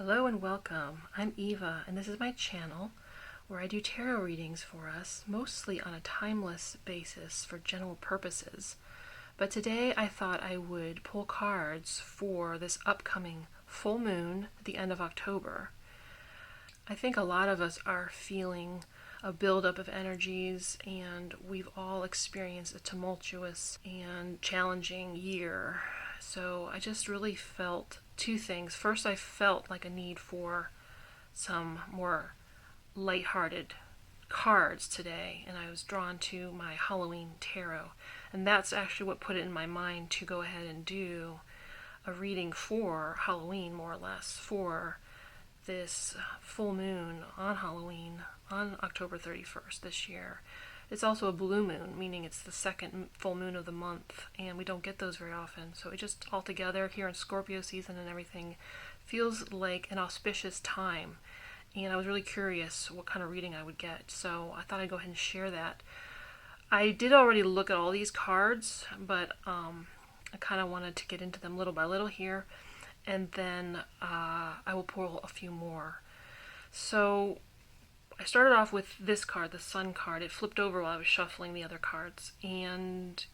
Hello and welcome. I'm Eva, and this is my channel where I do tarot readings for us, mostly on a timeless basis for general purposes. But today I thought I would pull cards for this upcoming full moon at the end of October. I think a lot of us are feeling a buildup of energies, and we've all experienced a tumultuous and challenging year. So I just really felt two things. First, I felt like a need for some more lighthearted cards today, and I was drawn to my Halloween tarot. And that's actually what put it in my mind to go ahead and do a reading for Halloween, more or less, for this full moon on Halloween on October 31st this year. It's also a blue moon, meaning it's the second full moon of the month, and we don't get those very often. So it just altogether here in Scorpio season and everything feels like an auspicious time. And I was really curious what kind of reading I would get, so I thought I'd go ahead and share that. I did already look at all these cards, but I kind of wanted to get into them little by little here, and then I will pull a few more. So I started off with this card, the Sun card. It flipped over while I was shuffling the other cards, and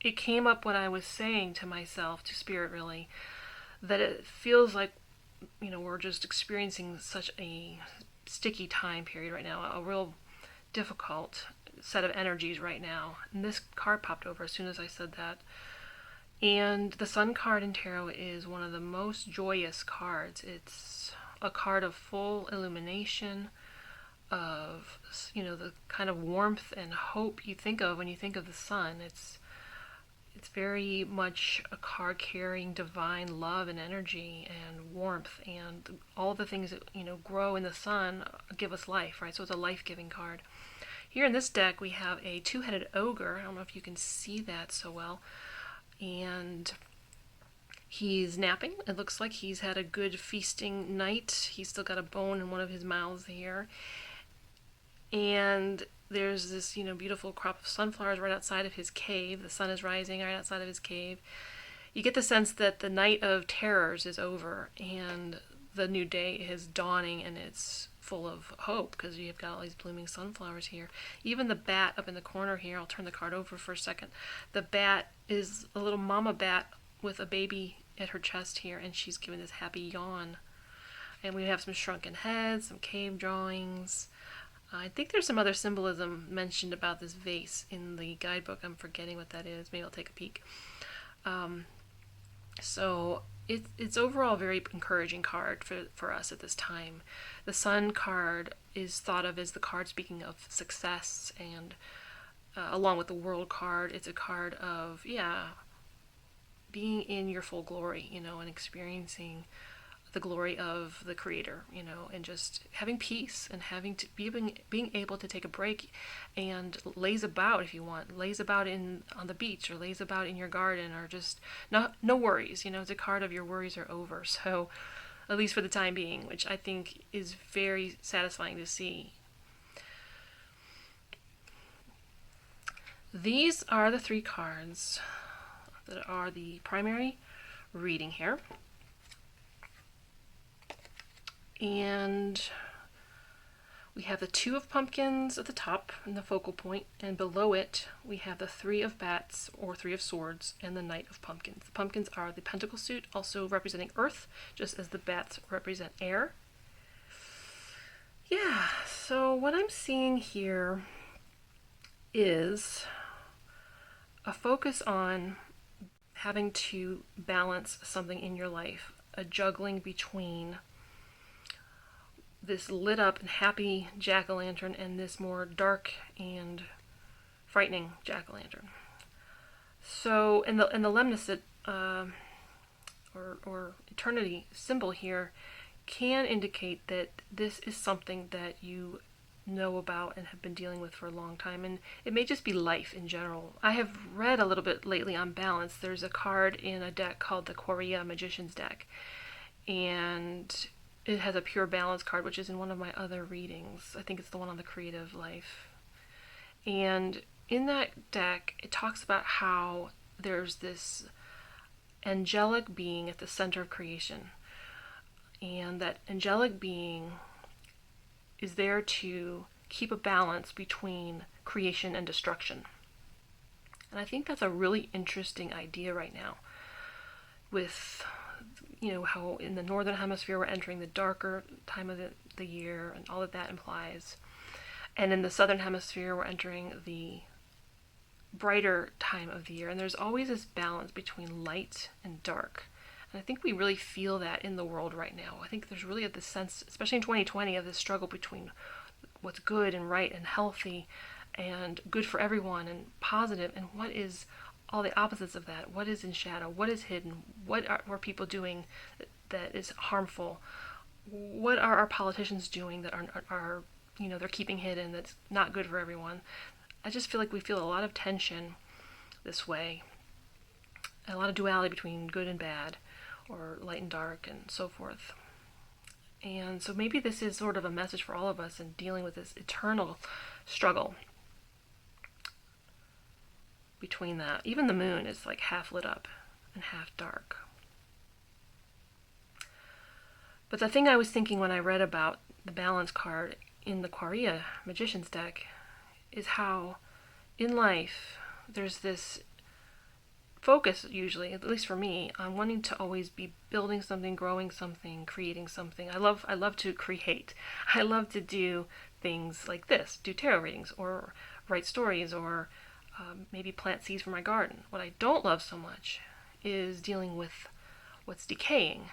it came up when I was saying to myself, to Spirit really, that it feels like, we're just experiencing such a sticky time period right now, a real difficult set of energies right now. And this card popped over as soon as I said that. And the Sun card in tarot is one of the most joyous cards. It's a card of full illumination, of the kind of warmth and hope you think of when you think of the sun. It's very much a card carrying divine love and energy and warmth, and all the things that grow in the sun give us life, right? So it's a life-giving card. Here in this deck we have a two-headed ogre. I don't know if you can see that so well, and he's napping. It looks like he's had a good feasting night. He's still got a bone in one of his mouths here. And there's this, beautiful crop of sunflowers right outside of his cave. The sun is rising right outside of his cave. You get the sense that the night of terrors is over and the new day is dawning, and it's full of hope because you've got all these blooming sunflowers here. Even the bat up in the corner here, I'll turn the card over for a second. The bat is a little mama bat with a baby at her chest here, and she's giving this happy yawn. And we have some shrunken heads, some cave drawings. I think there's some other symbolism mentioned about this vase in the guidebook. I'm forgetting what that is. Maybe I'll take a peek. So it's overall a very encouraging card for us at this time. The Sun card is thought of as the card speaking of success, and along with the World card, it's a card of, being in your full glory, and experiencing the glory of the Creator, and just having peace and having to being able to take a break and laze about, if you want, laze about on the beach, or laze about in your garden, or just no worries. It's a card of your worries are over. So, at least for the time being, which I think is very satisfying to see. These are the three cards that are the primary reading here. And we have the Two of Pumpkins at the top in the focal point, and below it we have the Three of Bats, or Three of Swords, and the Knight of Pumpkins. The pumpkins are the pentacle suit, also representing earth, just as the bats represent air. Yeah, so what I'm seeing here is a focus on having to balance something in your life, a juggling between this lit up and happy jack-o'-lantern and this more dark and frightening jack-o'-lantern. So in the lemnicet or eternity symbol here can indicate that this is something that you know about and have been dealing with for a long time, and it may just be life in general. I have read a little bit lately on balance. There's a card in a deck called the Korea Magician's deck, and it has a pure balance card, which is in one of my other readings. I think it's the one on the creative life. And in that deck, it talks about how there's this angelic being at the center of creation. and that angelic being is there to keep a balance between creation and destruction. And I think that's a really interesting idea right now with, how in the northern hemisphere we're entering the darker time of the year and all that implies. And in the southern hemisphere we're entering the brighter time of the year. And there's always this balance between light and dark. And I think we really feel that in the world right now. I think there's really this sense, especially in 2020, of this struggle between what's good and right and healthy and good for everyone and positive, and what is all the opposites of that. What is in shadow? What is hidden? What are people doing that is harmful? What are our politicians doing that are they're keeping hidden, that's not good for everyone? I just feel like we feel a lot of tension this way, a lot of duality between good and bad, or light and dark, and so forth. And so maybe this is sort of a message for all of us in dealing with this eternal struggle between that. Even the moon is like half lit up and half dark. But the thing I was thinking when I read about the balance card in the Quaria Magician's deck is how in life there's this focus, usually, at least for me, on wanting to always be building something, growing something, creating something. I love to create. I love to do things like this, do tarot readings or write stories or maybe plant seeds for my garden. What I don't love so much is dealing with what's decaying,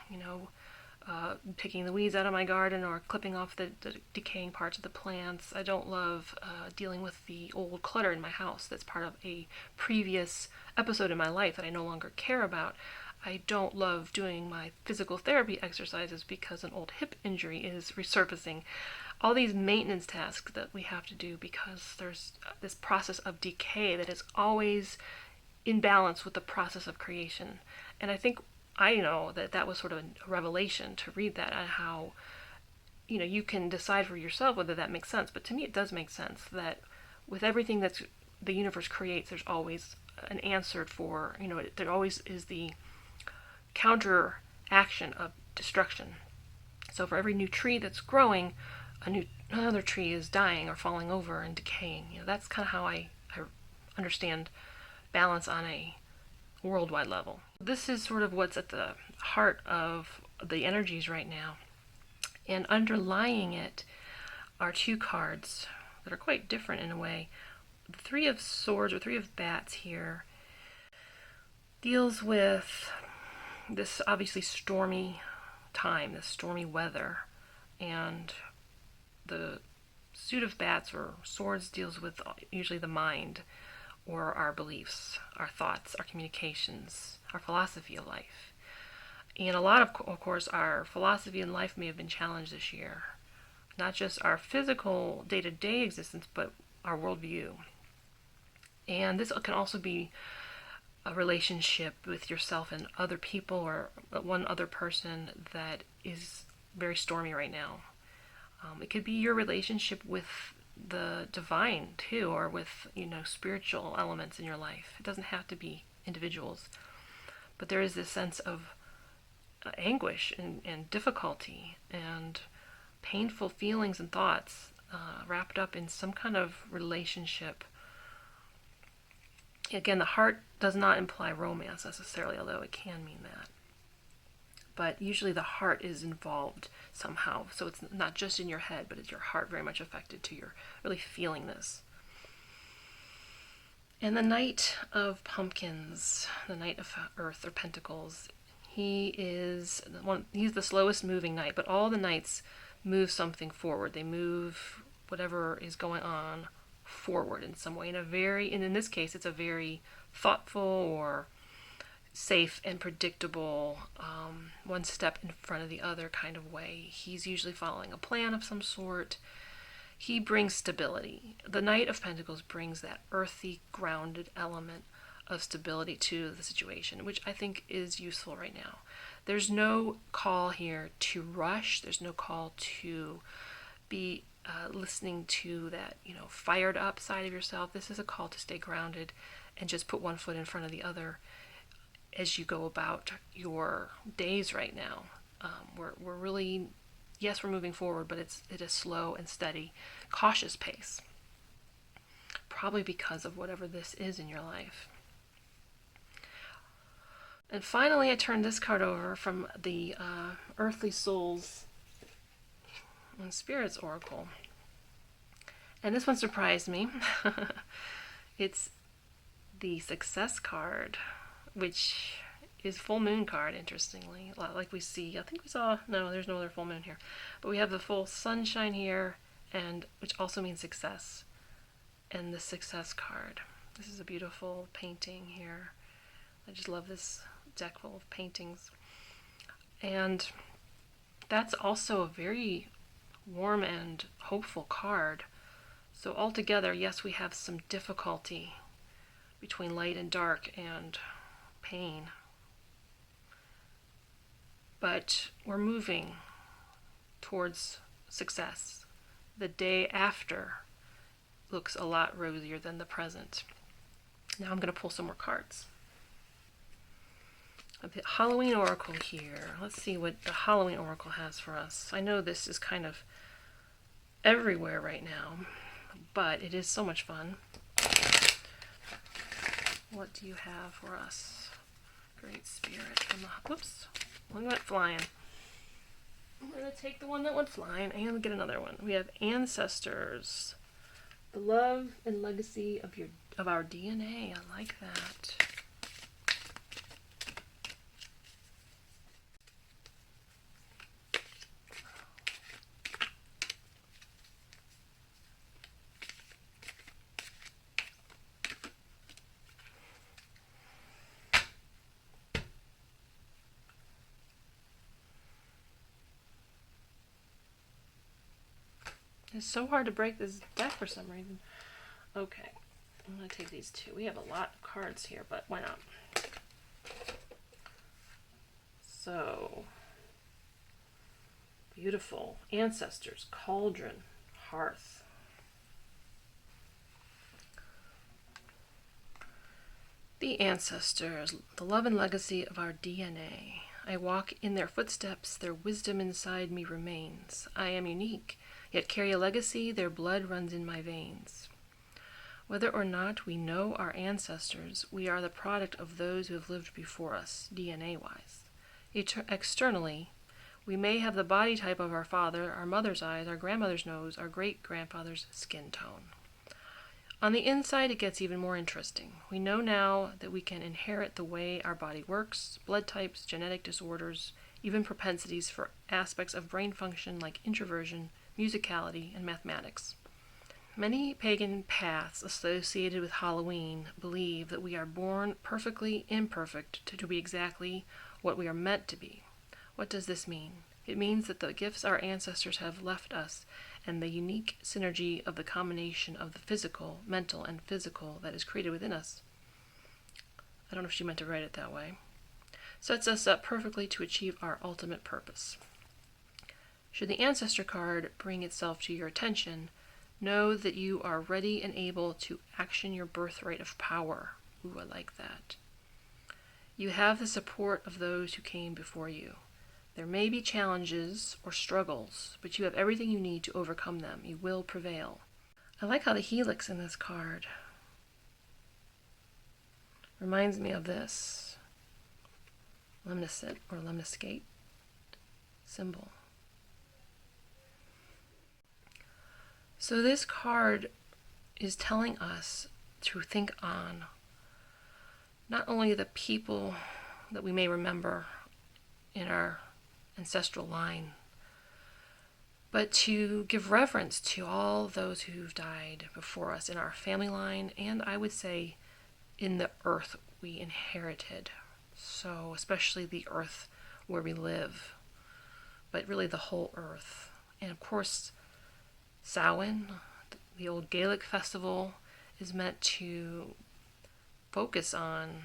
picking the weeds out of my garden or clipping off the decaying parts of the plants. I don't love dealing with the old clutter in my house that's part of a previous episode in my life that I no longer care about. I don't love doing my physical therapy exercises because an old hip injury is resurfacing. All these maintenance tasks that we have to do because there's this process of decay that is always in balance with the process of creation. And I know that was sort of a revelation to read that, and how, you can decide for yourself whether that makes sense. But to me, it does make sense that with everything that the universe creates, there's always an answer for, there always is the counter action of destruction. So for every new tree that's growing, another tree is dying or falling over and decaying. That's kind of how I understand balance on a worldwide level. This is sort of what's at the heart of the energies right now. And underlying it are two cards that are quite different in a way. The Three of Swords, or Three of Bats here, deals with this obviously stormy time, this stormy weather. And the suit of bats or swords deals with usually the mind, or our beliefs, our thoughts, our communications, our philosophy of life. And a lot of course, our philosophy in life may have been challenged this year. Not just our physical day-to-day existence, but our worldview. And this can also be a relationship with yourself and other people, or one other person that is very stormy right now. It could be your relationship with the divine too, or with spiritual elements in your life. It doesn't have to be individuals, but there is this sense of anguish and difficulty and painful feelings and thoughts wrapped up in some kind of relationship. Again, the heart does not imply romance necessarily, although it can mean that. But usually the heart is involved somehow. So it's not just in your head, but it's your heart very much affected to your really feeling this. And the Knight of Pumpkins, the Knight of Earth or Pentacles, he's the slowest moving knight, but all the knights move something forward. They move whatever is going on forward in some way. And in this case, it's a very thoughtful or safe and predictable, one step in front of the other kind of way. He's usually following a plan of some sort. He brings stability. The Knight of Pentacles brings that earthy, grounded element of stability to the situation, which I think is useful right now. There's no call here to rush. There's no call to be listening to that, fired up side of yourself. This is a call to stay grounded and just put one foot in front of the other as you go about your days right now. We're really, yes, we're moving forward, but it is slow and steady, cautious pace. Probably because of whatever this is in your life. And finally, I turned this card over from the Earthly Souls and Spirits Oracle. And this one surprised me. It's the Success card, which is full moon card, interestingly. Like we see, I think we saw, no, there's no other full moon here. But we have the full sunshine here, and which also means success. And the Success card. This is a beautiful painting here. I just love this deck full of paintings. And that's also a very warm and hopeful card. So altogether, yes, we have some difficulty between light and dark and pain. But we're moving towards success. The day after looks a lot rosier than the present. Now I'm going to pull some more cards. The Halloween Oracle here. Let's see what the Halloween Oracle has for us. I know this is kind of everywhere right now, but it is so much fun. What do you have for us? Great Spirit from the... Whoops. One went flying. I'm going to take the one that went flying and get another one. We have Ancestors. The love and legacy of our DNA. I like that. It's so hard to break this deck for some reason. Okay, I'm going to take these two. We have a lot of cards here, but why not? So, beautiful. Ancestors, Cauldron, Hearth. The Ancestors, the love and legacy of our DNA. I walk in their footsteps, their wisdom inside me remains. I am unique, yet carry a legacy, their blood runs in my veins. Whether or not we know our ancestors, we are the product of those who have lived before us, DNA-wise. Externally, we may have the body type of our father, our mother's eyes, our grandmother's nose, our great-grandfather's skin tone. On the inside, it gets even more interesting. We know now that we can inherit the way our body works, blood types, genetic disorders, even propensities for aspects of brain function like introversion, musicality, and mathematics. Many pagan paths associated with Halloween believe that we are born perfectly imperfect to be exactly what we are meant to be. What does this mean? It means that the gifts our ancestors have left us and the unique synergy of the combination of the physical, mental, and physical that is created within us, I don't know if she meant to write it that way, sets us up perfectly to achieve our ultimate purpose. Should the Ancestor card bring itself to your attention, know that you are ready and able to action your birthright of power. Ooh, I like that. You have the support of those who came before you. There may be challenges or struggles, but you have everything you need to overcome them. You will prevail. I like how the helix in this card reminds me of this lemniscate or lemniscate symbol. So this card is telling us to think on not only the people that we may remember in our ancestral line, but to give reverence to all those who've died before us in our family line, and I would say in the earth we inherited. So especially the earth where we live, but really the whole earth. And of course, Samhain, the old Gaelic festival, is meant to focus on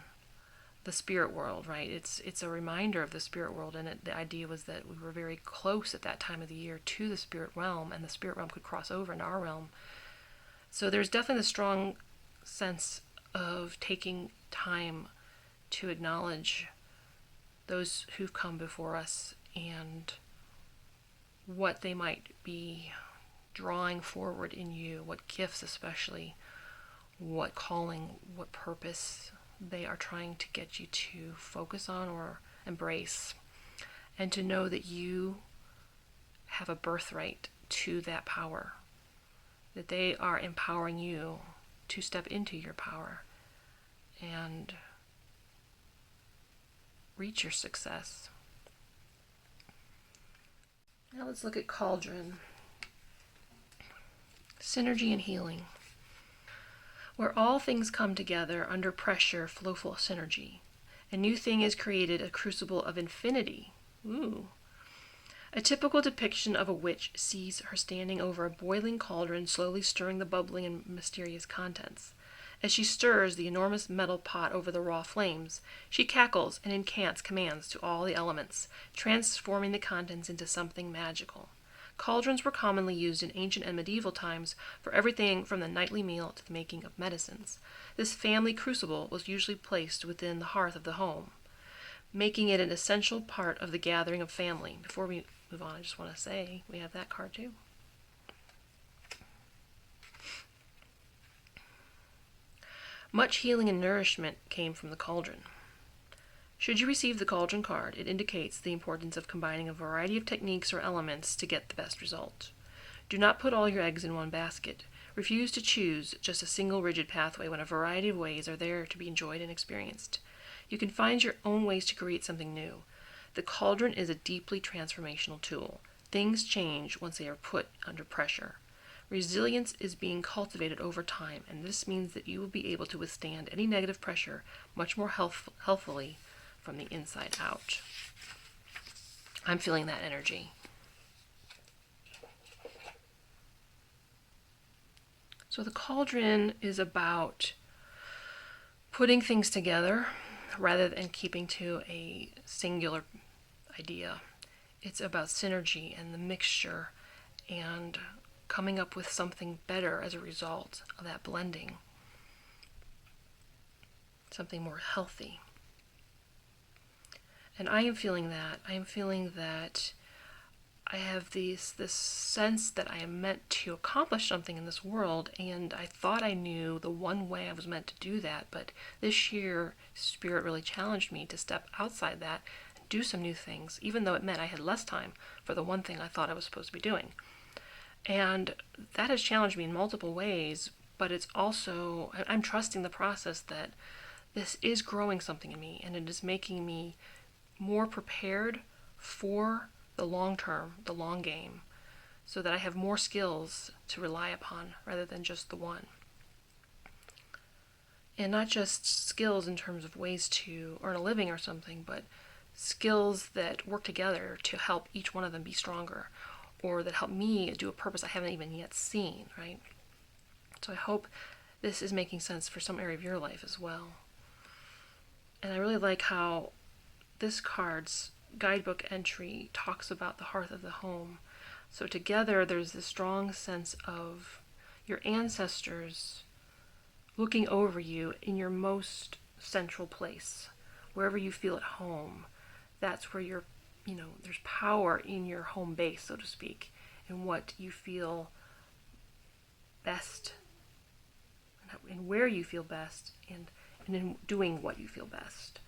the spirit world, right? It's a reminder of the spirit world, and the idea was that we were very close at that time of the year to the spirit realm, and the spirit realm could cross over into our realm. So there's definitely a strong sense of taking time to acknowledge those who've come before us and what they might be drawing forward in you, what gifts especially, what calling, what purpose they are trying to get you to focus on or embrace, and to know that you have a birthright to that power, that they are empowering you to step into your power and reach your success. Now let's look at cauldron. Synergy and healing. Where all things come together under pressure, flowful synergy. A new thing is created, a crucible of infinity. Ooh. A typical depiction of a witch sees her standing over a boiling cauldron, slowly stirring the bubbling and mysterious contents. As she stirs the enormous metal pot over the raw flames, she cackles and incants commands to all the elements, transforming the contents into something magical. Cauldrons were commonly used in ancient and medieval times for everything from the nightly meal to the making of medicines. This family crucible was usually placed within the hearth of the home, making it an essential part of the gathering of family. Before we move on, I just want to say we have that card too. Much healing and nourishment came from the cauldron. Should you receive the cauldron card, it indicates the importance of combining a variety of techniques or elements to get the best result. Do not put all your eggs in one basket. Refuse to choose just a single rigid pathway when a variety of ways are there to be enjoyed and experienced. You can find your own ways to create something new. The cauldron is a deeply transformational tool. Things change once they are put under pressure. Resilience is being cultivated over time, and this means that you will be able to withstand any negative pressure much more healthfully from the inside out. I'm feeling that energy. So the cauldron is about putting things together rather than keeping to a singular idea. It's about synergy and the mixture and coming up with something better as a result of that blending. Something more healthy. And I am feeling that. I am feeling that I have this sense that I am meant to accomplish something in this world, and I thought I knew the one way I was meant to do that, but this year Spirit really challenged me to step outside that and do some new things, even though it meant I had less time for the one thing I thought I was supposed to be doing. And that has challenged me in multiple ways, but it's also, I'm trusting the process that this is growing something in me, and it is making me more prepared for the long term, the long game, so that I have more skills to rely upon rather than just the one. And not just skills in terms of ways to earn a living or something, but skills that work together to help each one of them be stronger, or that help me do a purpose I haven't even yet seen, right? So I hope this is making sense for some area of your life as well. And I really like how this card's guidebook entry talks about the hearth of the home. So together there's this strong sense of your ancestors looking over you in your most central place, wherever you feel at home. That's where you're, there's power in your home base, so to speak, and what you feel best, and where you feel best, and in doing what you feel best.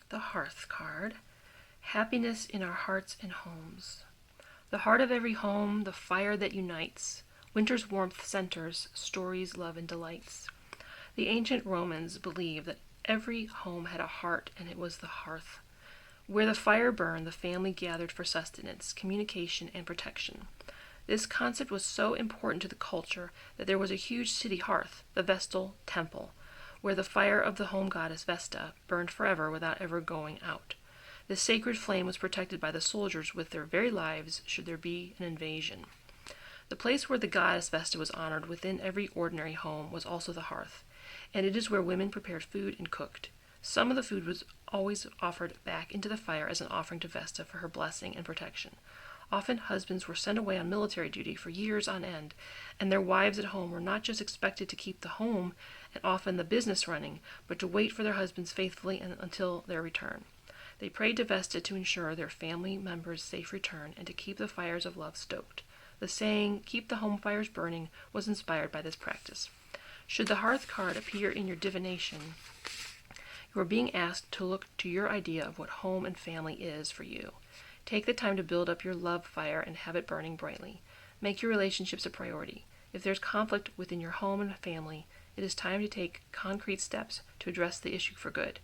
The Hearth Card. Happiness in our hearts and homes. The heart of every home, the fire that unites. Winter's warmth centers, stories, love, and delights. The ancient Romans believed that every home had a heart, and it was the hearth. Where the fire burned, the family gathered for sustenance, communication, and protection. This concept was so important to the culture that there was a huge city hearth, the Vestal Temple, where the fire of the home goddess Vesta burned forever without ever going out. This sacred flame was protected by the soldiers with their very lives should there be an invasion. The place where the goddess Vesta was honored within every ordinary home was also the hearth, and it is where women prepared food and cooked. Some of the food was always offered back into the fire as an offering to Vesta for her blessing and protection. Often husbands were sent away on military duty for years on end, and their wives at home were not just expected to keep the home and often the business running, but to wait for their husbands faithfully until their return. They prayed to Vesta to ensure their family members' safe return and to keep the fires of love stoked. The saying, "keep the home fires burning," was inspired by this practice. Should the Hearth Card appear in your divination, you are being asked to look to your idea of what home and family is for you. Take the time to build up your love fire and have it burning brightly. Make your relationships a priority. If there's conflict within your home and family, it is time to take concrete steps to address the issue for good.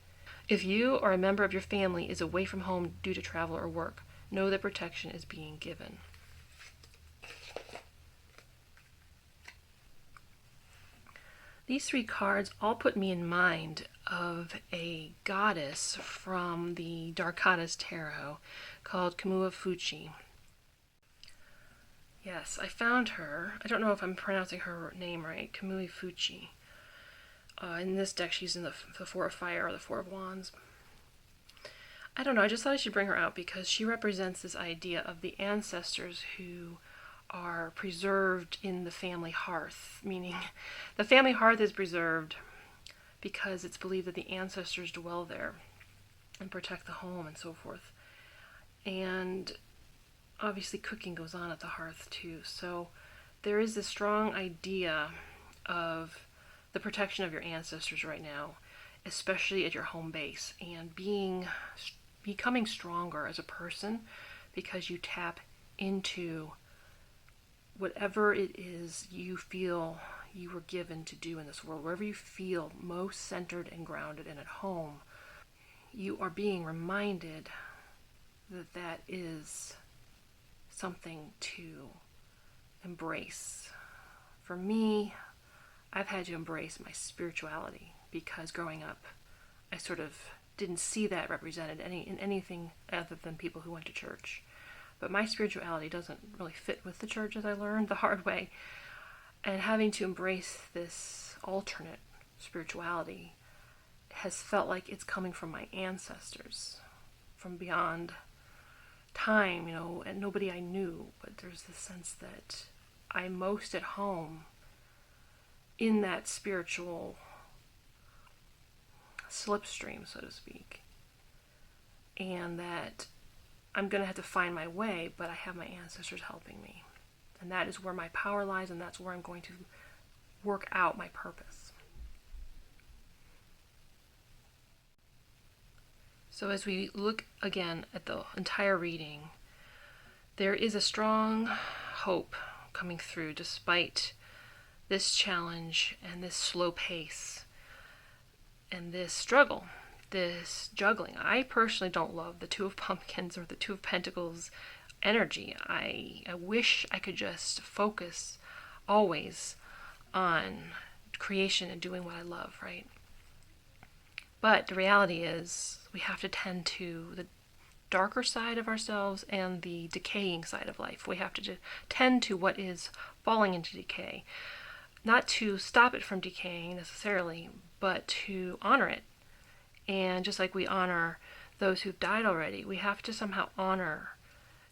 If you or a member of your family is away from home due to travel or work, know that protection is being given. These three cards all put me in mind of a goddess from the Darkadas Tarot called Kamua Fuchi. Yes, I found her. I don't know if I'm pronouncing her name right. Kamui Fuchi. In this deck, she's in the Four of Fire or the Four of Wands. I don't know. I just thought I should bring her out because she represents this idea of the ancestors who are preserved in the family hearth, meaning the family hearth is preserved because it's believed that the ancestors dwell there and protect the home and so forth. And obviously cooking goes on at the hearth too. So there is this strong idea of the protection of your ancestors right now, especially at your home base, and becoming stronger as a person because you tap into whatever it is you feel you were given to do in this world. Wherever you feel most centered and grounded and at home, you are being reminded that that is something to embrace. For me, I've had to embrace my spirituality because growing up, I sort of didn't see that represented in anything other than people who went to church. But my spirituality doesn't really fit with the church, as I learned the hard way. And having to embrace this alternate spirituality has felt like it's coming from my ancestors, from beyond time, and nobody I knew. But there's this sense that I'm most at home in that spiritual slipstream, so to speak. And that I'm going to have to find my way, but I have my ancestors helping me. And that is where my power lies, and that's where I'm going to work out my purpose. So as we look again at the entire reading, there is a strong hope coming through despite this challenge and this slow pace and this struggle, this juggling. I personally don't love the Two of Pumpkins or the Two of Pentacles energy. I wish I could just focus always on creation and doing what I love, right? But the reality is we have to tend to the darker side of ourselves and the decaying side of life. We have to tend to what is falling into decay. Not to stop it from decaying necessarily, but to honor it. And just like we honor those who've died already, we have to somehow honor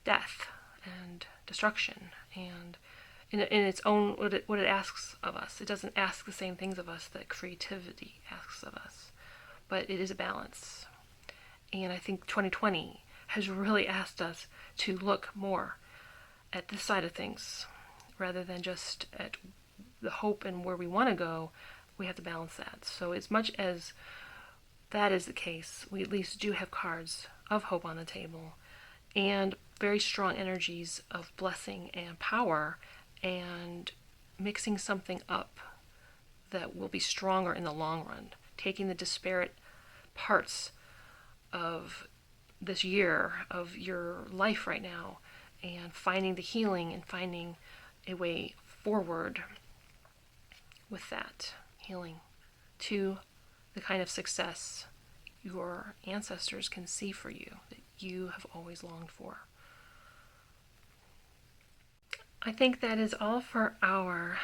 death and destruction and in its own what it asks of us. It doesn't ask the same things of us that creativity asks of us, but it is a balance. And I think 2020 has really asked us to look more at this side of things rather than just at the hope and where we want to go. We have to balance that. So as much as that is the case, we at least do have cards of hope on the table and very strong energies of blessing and power and mixing something up that will be stronger in the long run, taking the disparate parts of this year of your life right now and finding the healing and finding a way forward with that healing to the kind of success your ancestors can see for you, that you have always longed for. I think that is all for our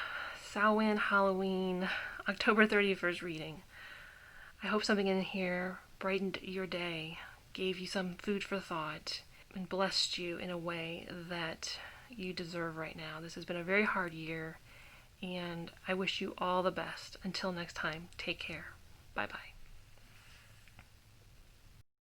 Samhain Halloween October 31st reading. I hope something in here brightened your day, gave you some food for thought, and blessed you in a way that you deserve right now. This has been a very hard year, and I wish you all the best. Until next time, take care. Bye-bye.